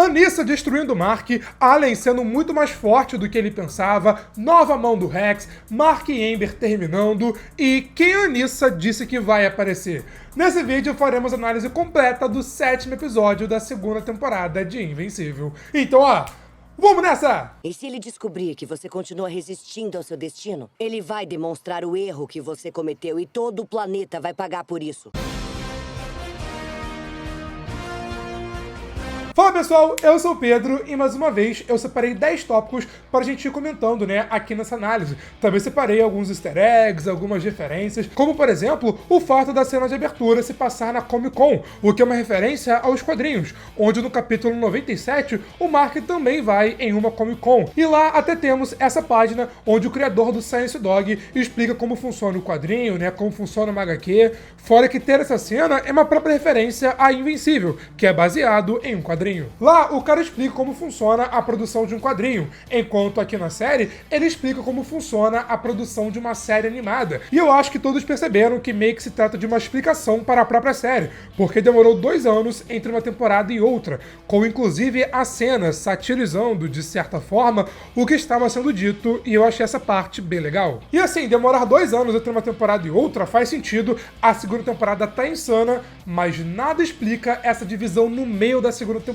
Anissa destruindo Mark, Allen sendo muito mais forte do que ele pensava, nova mão do Rex, Mark e Amber terminando e quem Anissa disse que vai aparecer. Nesse vídeo faremos análise completa do 7º episódio da 2ª temporada de Invencível. Então, vamos nessa! E se ele descobrir que você continua resistindo ao seu destino, ele vai demonstrar o erro que você cometeu e todo o planeta vai pagar por isso. Fala pessoal, eu sou o Pedro e mais uma vez eu separei 10 tópicos para a gente ir comentando, aqui nessa análise. Também separei alguns easter eggs, algumas referências, como por exemplo, o fato da cena de abertura se passar na Comic Con, o que é uma referência aos quadrinhos, onde no capítulo 97 o Mark também vai em uma Comic Con. E lá até temos essa página onde o criador do Science Dog explica como funciona o quadrinho, como funciona o HQ, fora que ter essa cena é uma própria referência a Invencível, que é baseado em um quadrinho. Lá, o cara explica como funciona a produção de um quadrinho, enquanto aqui na série, ele explica como funciona a produção de uma série animada. E eu acho que todos perceberam que meio que se trata de uma explicação para a própria série, porque demorou 2 anos entre uma temporada e outra, com inclusive a cena satirizando, de certa forma, o que estava sendo dito, e eu achei essa parte bem legal. E assim, demorar 2 anos entre uma temporada e outra faz sentido, a 2ª temporada tá insana, mas nada explica essa divisão no meio da 2ª temporada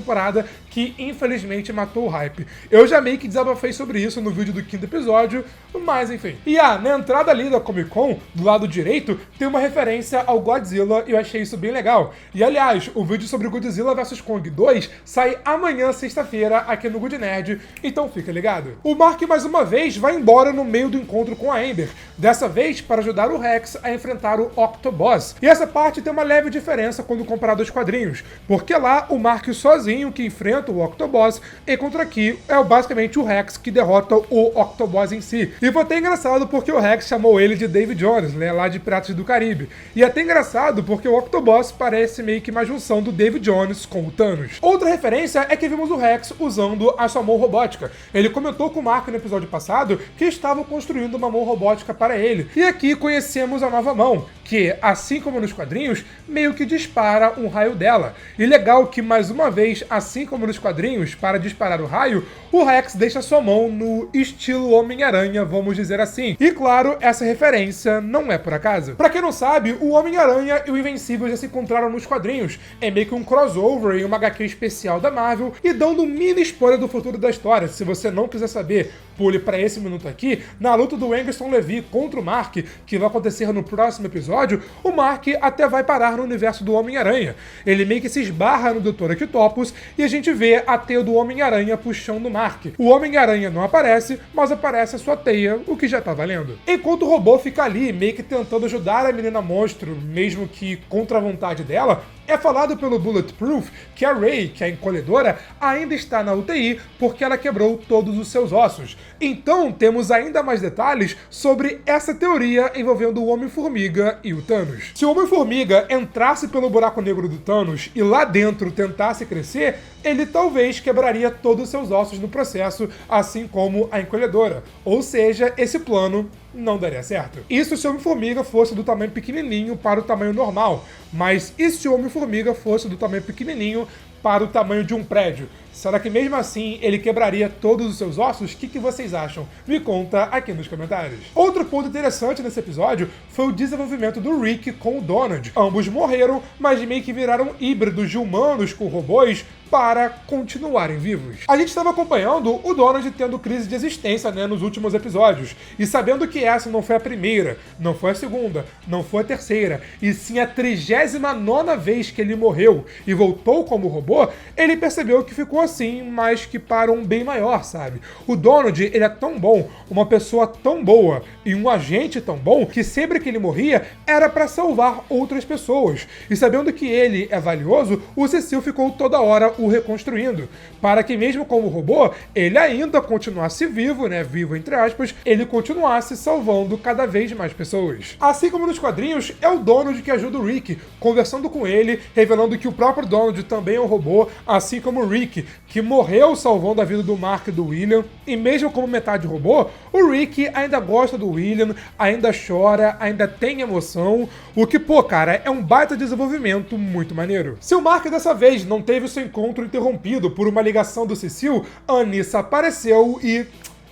que infelizmente matou o hype. Eu já meio que desabafei sobre isso no vídeo do 5º episódio, mas enfim. E na entrada ali da Comic Con, do lado direito, tem uma referência ao Godzilla e eu achei isso bem legal. E aliás, o vídeo sobre Godzilla vs Kong 2 sai amanhã, sexta-feira, aqui no Good Nerd, então fica ligado. O Mark mais uma vez vai embora no meio do encontro com a Amber, dessa vez para ajudar o Rex a enfrentar o Octoboss. E essa parte tem uma leve diferença quando comparado aos quadrinhos, porque lá o Mark sozinho que enfrenta o Octoboss, e contra aqui é basicamente o Rex que derrota o Octoboss em si. E foi até engraçado porque o Rex chamou ele de Davy Jones, lá de Piratas do Caribe. E é até engraçado porque o Octoboss parece meio que uma junção do Davy Jones com o Thanos. Outra referência é que vimos o Rex usando a sua mão robótica. Ele comentou com o Mark no episódio passado que estavam construindo uma mão robótica para ele. E aqui conhecemos a nova mão, que, assim como nos quadrinhos, meio que dispara um raio dela. E legal que, mais uma vez, assim como nos quadrinhos, para disparar o raio, o Rex deixa sua mão no estilo Homem-Aranha, vamos dizer assim. E claro, essa referência não é por acaso. Pra quem não sabe, o Homem-Aranha e o Invencível já se encontraram nos quadrinhos. É meio que um crossover em uma HQ especial da Marvel, e dando um mini spoiler do futuro da história. Se você não quiser saber, pule para esse minuto aqui. Na luta do Anderson Levy contra o Mark, que vai acontecer no próximo episódio, o Mark até vai parar no universo do Homem-Aranha. Ele meio que se esbarra no Dr. Octopus e a gente vê a teia do Homem-Aranha puxando o Mark. O Homem-Aranha não aparece, mas aparece a sua teia, o que já tá valendo. Enquanto o robô fica ali, meio que tentando ajudar a menina monstro, mesmo que contra a vontade dela, é falado pelo Bulletproof que a Ray, que é a encolhedora, ainda está na UTI porque ela quebrou todos os seus ossos. Então temos ainda mais detalhes sobre essa teoria envolvendo o Homem-Formiga e o Thanos. Se o Homem-Formiga entrasse pelo buraco negro do Thanos e lá dentro tentasse crescer, ele talvez quebraria todos os seus ossos no processo, assim como a encolhedora. Ou seja, esse plano não daria certo. Isso se o Homem-Formiga fosse do tamanho pequenininho para o tamanho normal, mas e se o Homem-Formiga fosse do tamanho pequenininho para o tamanho de um prédio? Será que mesmo assim ele quebraria todos os seus ossos? O que vocês acham? Me conta aqui nos comentários. Outro ponto interessante nesse episódio foi o desenvolvimento do Rick com o Donald. Ambos morreram, mas meio que viraram híbridos de humanos com robôs para continuarem vivos. A gente estava acompanhando o Donald tendo crise de existência, nos últimos episódios, e sabendo que essa não foi a primeira, não foi a segunda, não foi a terceira, e sim a 39ª vez que ele morreu e voltou como robô, ele percebeu que ficou assim, mas que para um bem maior, sabe? O Donald, ele é tão bom, uma pessoa tão boa e um agente tão bom, que sempre que ele morria, era para salvar outras pessoas. E sabendo que ele é valioso, o Cecil ficou toda hora o reconstruindo, para que mesmo como robô, ele ainda continuasse vivo, vivo entre aspas, ele continuasse salvando cada vez mais pessoas. Assim como nos quadrinhos, é o Donald que ajuda o Rick, conversando com ele, revelando que o próprio Donald também é um robô robô, assim como o Rick, que morreu salvando a vida do Mark e do William. E mesmo como metade robô, o Rick ainda gosta do William, ainda chora, ainda tem emoção, o que, pô, cara, é um baita desenvolvimento muito maneiro. Se o Mark dessa vez não teve o seu encontro interrompido por uma ligação do Cecil, a Anissa apareceu e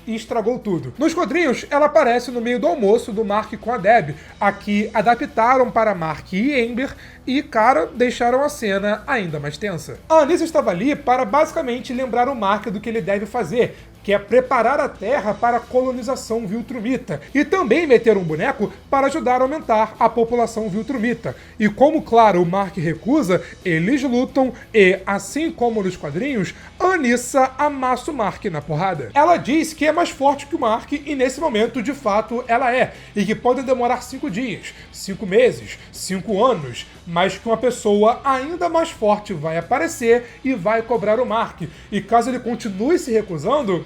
estragou tudo. Nos quadrinhos, ela aparece no meio do almoço do Mark com a Deb. Aqui adaptaram para Mark e Amber e, cara, deixaram a cena ainda mais tensa. A Anissa estava ali para basicamente lembrar o Mark do que ele deve fazer, que é preparar a Terra para a colonização viltrumita, e também meter um boneco para ajudar a aumentar a população viltrumita. E como, claro, o Mark recusa, eles lutam e, assim como nos quadrinhos, a Anissa amassa o Mark na porrada. Ela diz que é mais forte que o Mark e, nesse momento, de fato, ela é, e que pode demorar 5 dias, 5 meses, 5 anos, mas que uma pessoa ainda mais forte vai aparecer e vai cobrar o Mark. E caso ele continue se recusando,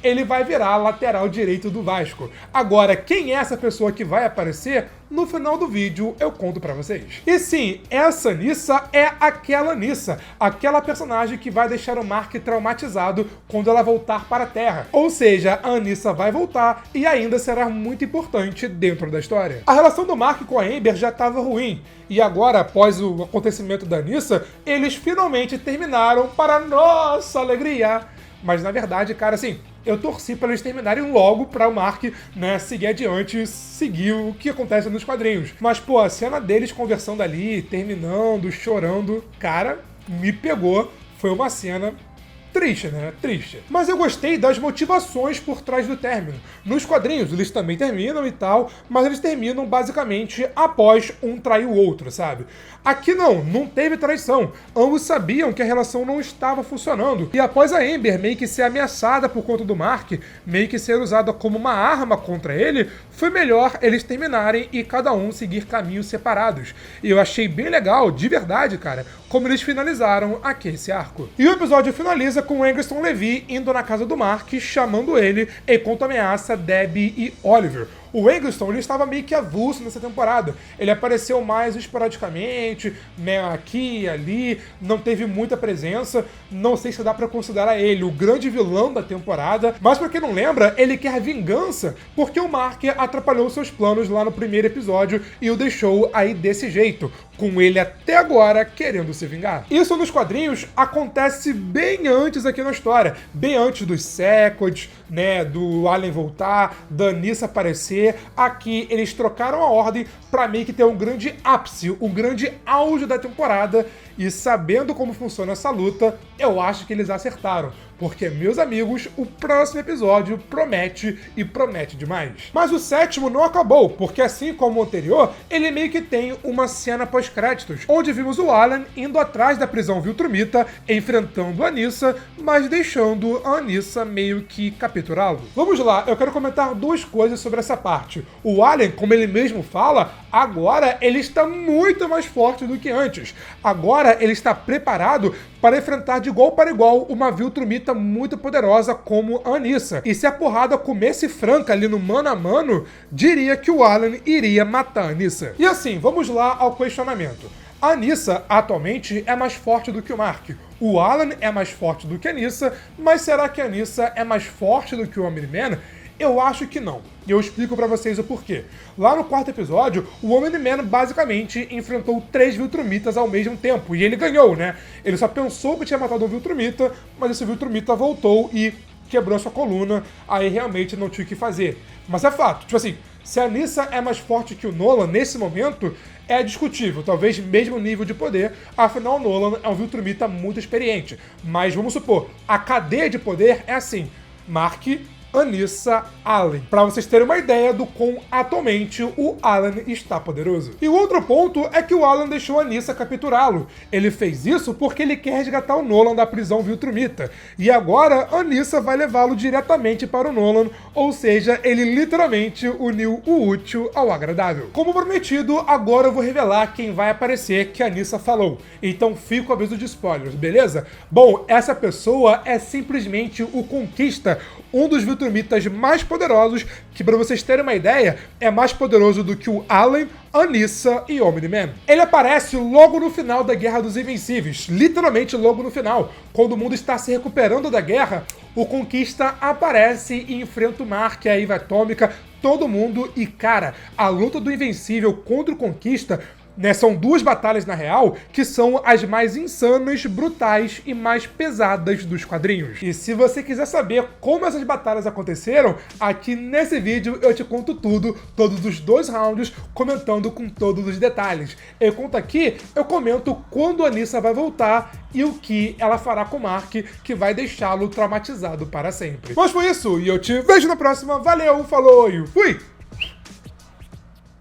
ele vai virar lateral direito do Vasco. Agora, quem é essa pessoa que vai aparecer? No final do vídeo eu conto pra vocês. E sim, essa Anissa é aquela Anissa, aquela personagem que vai deixar o Mark traumatizado quando ela voltar para a Terra. Ou seja, a Anissa vai voltar e ainda será muito importante dentro da história. A relação do Mark com a Amber já estava ruim, e agora, após o acontecimento da Anissa, eles finalmente terminaram para nossa alegria. Mas na verdade, cara, assim, eu torci para eles terminarem logo para o Mark, né, seguir adiante e seguir o que acontece nos quadrinhos. Mas, pô, a cena deles conversando ali, terminando, chorando, cara, me pegou. Foi uma cena triste, né? Triste. Mas eu gostei das motivações por trás do término. Nos quadrinhos, eles também terminam e tal, mas eles terminam basicamente após um trair o outro, sabe? Aqui não teve traição. Ambos sabiam que a relação não estava funcionando. E após a Amber meio que ser ameaçada por conta do Mark, meio que ser usada como uma arma contra ele, foi melhor eles terminarem e cada um seguir caminhos separados. E eu achei bem legal, de verdade, cara, como eles finalizaram aqui esse arco. E o episódio finaliza com Eccleston Levi indo na casa do Mark, chamando ele, enquanto ameaça Debbie e Oliver. O Eccleston, ele estava meio que avulso nessa temporada. Ele apareceu mais esporadicamente, né, aqui e ali, não teve muita presença. Não sei se dá pra considerar ele o grande vilão da temporada, mas pra quem não lembra, ele quer vingança porque o Mark atrapalhou seus planos lá no primeiro episódio e o deixou aí desse jeito, com ele até agora querendo se vingar. Isso nos quadrinhos acontece bem antes aqui na história, bem antes dos Seconds, né, do Allen voltar, da Anissa aparecer. Aqui eles trocaram a ordem pra meio que ter um grande ápice, um grande auge da temporada, e sabendo como funciona essa luta, eu acho que eles acertaram. Porque, meus amigos, o próximo episódio promete e promete demais. Mas o sétimo não acabou, porque assim como o anterior, ele meio que tem uma cena pós-créditos, onde vimos o Alan indo atrás da prisão viltrumita, enfrentando a Anissa, mas deixando a Anissa meio que capturá-lo. Vamos lá, eu quero comentar duas coisas sobre essa parte. O Alan, como ele mesmo fala, agora ele está muito mais forte do que antes. Agora ele está preparado para enfrentar de igual para igual uma viltrumita muito poderosa como a Anissa. E se a porrada comesse franca ali no mano a mano, diria que o Alan iria matar a Anissa. E assim, vamos lá ao questionamento. A Anissa, atualmente, é mais forte do que o Mark. O Alan é mais forte do que a Anissa, mas será que a Anissa é mais forte do que o Omni-Man? Eu acho que não. E eu explico pra vocês o porquê. Lá no quarto episódio, o Omni-Man basicamente enfrentou 3 viltrumitas ao mesmo tempo. E ele ganhou, né? Ele só pensou que tinha matado um viltrumita, mas esse viltrumita voltou e quebrou sua coluna. Aí realmente não tinha o que fazer. Mas é fato. Tipo assim, se a Anissa é mais forte que o Nolan nesse momento, é discutível. Talvez mesmo nível de poder. Afinal, o Nolan é um viltrumita muito experiente. Mas vamos supor, a cadeia de poder é assim. Mark, Anissa, Alan. Pra vocês terem uma ideia do quão atualmente o Alan está poderoso. E o outro ponto é que o Alan deixou a Anissa capturá-lo. Ele fez isso porque ele quer resgatar o Nolan da prisão viltrumita. E agora, a Anissa vai levá-lo diretamente para o Nolan, ou seja, ele literalmente uniu o útil ao agradável. Como prometido, agora eu vou revelar quem vai aparecer que a Anissa falou. Então fica o aviso de spoilers, beleza? Bom, essa pessoa é simplesmente o Conquista, um dos viltrumitas Viltrumitas mais poderosos, que pra vocês terem uma ideia, é mais poderoso do que o Allen, Anissa e Omni-Man. Ele aparece logo no final da Guerra dos Invencíveis, literalmente logo no final. Quando o mundo está se recuperando da guerra, o Conquista aparece e enfrenta o Mark, a Eva Atômica, todo mundo. E cara, a luta do Invencível contra o Conquista, né, são duas batalhas, na real, que são as mais insanas, brutais e mais pesadas dos quadrinhos. E se você quiser saber como essas batalhas aconteceram, aqui nesse vídeo eu te conto tudo, todos os 2 rounds, comentando com todos os detalhes. Eu conto aqui, eu comento quando a Anissa vai voltar e o que ela fará com o Mark, que vai deixá-lo traumatizado para sempre. Mas foi isso, e eu te vejo na próxima. Valeu, falou e fui!